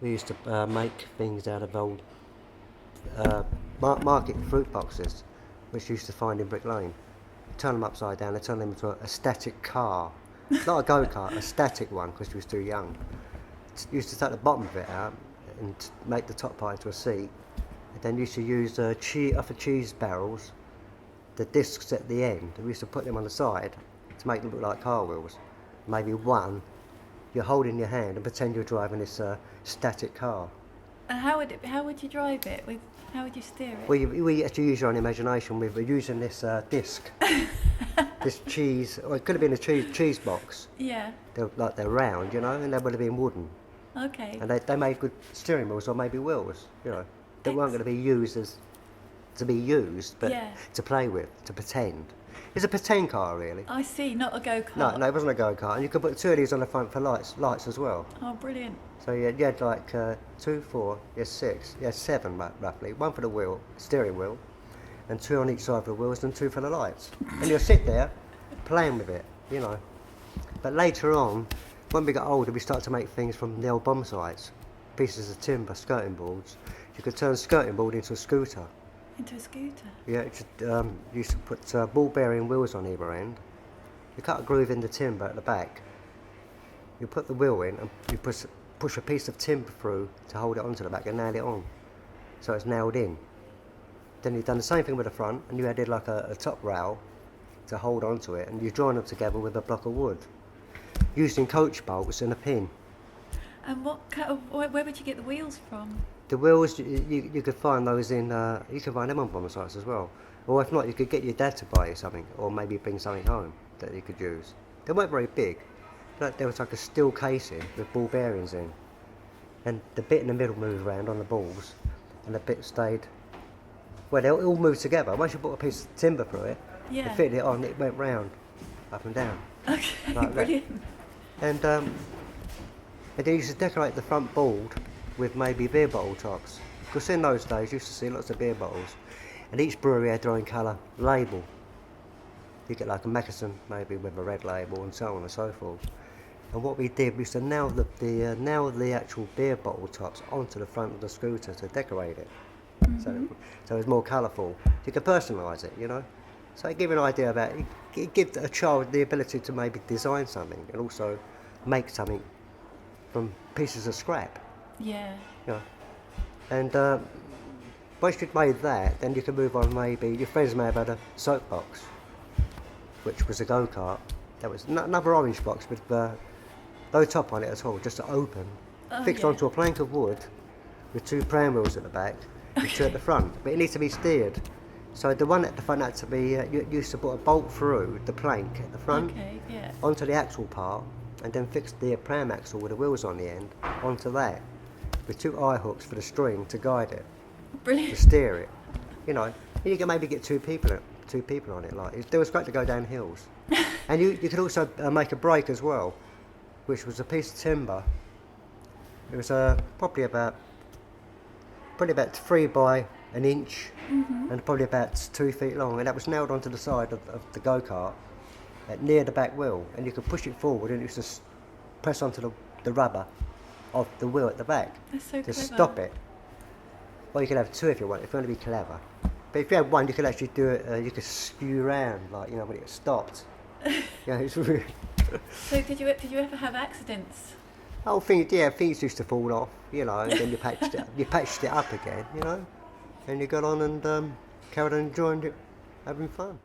We used to make things out of old market fruit boxes, which you used to find in Brick Lane. Turn them upside down and turn them into a static car. Not a go-kart, a static one, because you was too young. You used to take the bottom of it out and make the top part into a seat. And then you used to use off of cheese barrels, the discs at the end. We used to put them on the side to make them look like car wheels. Maybe one you're holding in your hand and pretend you're driving this static car. And how would you drive it? How would you steer it? Well, we had to use your own imagination. We were using this disc, this cheese, or it could have been a cheese box. Yeah. They're round, you know, and they would have been wooden. Okay. And they made good steering wheels or maybe wheels, you know. They weren't going to be used but to play with, to pretend. It's a pretend car, really. I see, not a go-kart. No, it wasn't a go-kart. And you could put two of these on the front for lights as well. Oh, brilliant. So you had like 2, 4, 6, 7 roughly. One for the steering wheel, and 2 on each side of the wheels and 2 for the lights. And you'll sit there playing with it, you know. But later on, when we got older, we started to make things from the old bomb sites. Pieces of timber, skirting boards. You could turn a skirting board into a scooter. Into a scooter? Yeah, you used to put ball bearing wheels on either end. You cut a groove in the timber at the back. You put the wheel in and you push a piece of timber through to hold it onto the back and nail it on. So it's nailed in. Then you've done the same thing with the front and you added like a top rail to hold onto it and you join them together with a block of wood. Using coach bolts and a pin. And where would you get the wheels from? The wheels, you could find those in, you can find them on bomb sites as well. Or if not, you could get your dad to buy you something, or maybe bring something home that you could use. They weren't very big. There was like a steel casing with ball bearings in. And the bit in the middle moved around on the balls, and the bit stayed, well, they all moved together. Once you put a piece of timber through it, you fitted it on, it went round, up and down. Okay, like brilliant. And then you used to decorate the front board with maybe beer bottle tops. Because in those days you used to see lots of beer bottles, and each brewery had their own colour label. You get like a Mackerson maybe with a red label and so on and so forth. And what we did, we used to nail the actual beer bottle tops onto the front of the scooter to decorate it. Mm-hmm. So it was more colourful. You could personalise it, you know. So it gave you an idea about it gives a child the ability to maybe design something and also make something from pieces of scrap. Yeah. Yeah. And once you'd made that, then you could move on. Maybe your friends may have had a soapbox, which was a go-kart. That was another orange box with no top on it at all, just to open, fixed onto a plank of wood with 2 pram wheels at the back and 2 at the front. But it needs to be steered. So the one at the front had to be, you used to put a bolt through the plank at the front onto the axle part, and then fix the pram axle with the wheels on the end onto that, with 2 eye hooks for the string to guide it. Brilliant. To steer it, you know. And you can maybe get 2 people on it. Like it was great to go down hills. And you could also make a brake as well, which was a piece of timber. It was probably about 3 by an inch, and probably about 2 feet long, and that was nailed onto the side of the go-kart near the back wheel, and you could push it forward and it was just press onto the rubber of the wheel at the back. That's so to clever. Stop it. Well, you could have 2 if you want, if you want to be clever. But if you had 1, you could actually do it, you could skew round, like, you know, when it stopped. Yeah, it's really... So did you ever have accidents? Oh, things used to fall off, you know, and then you patched it up again, you know, and you got on and carried on enjoying it, having fun.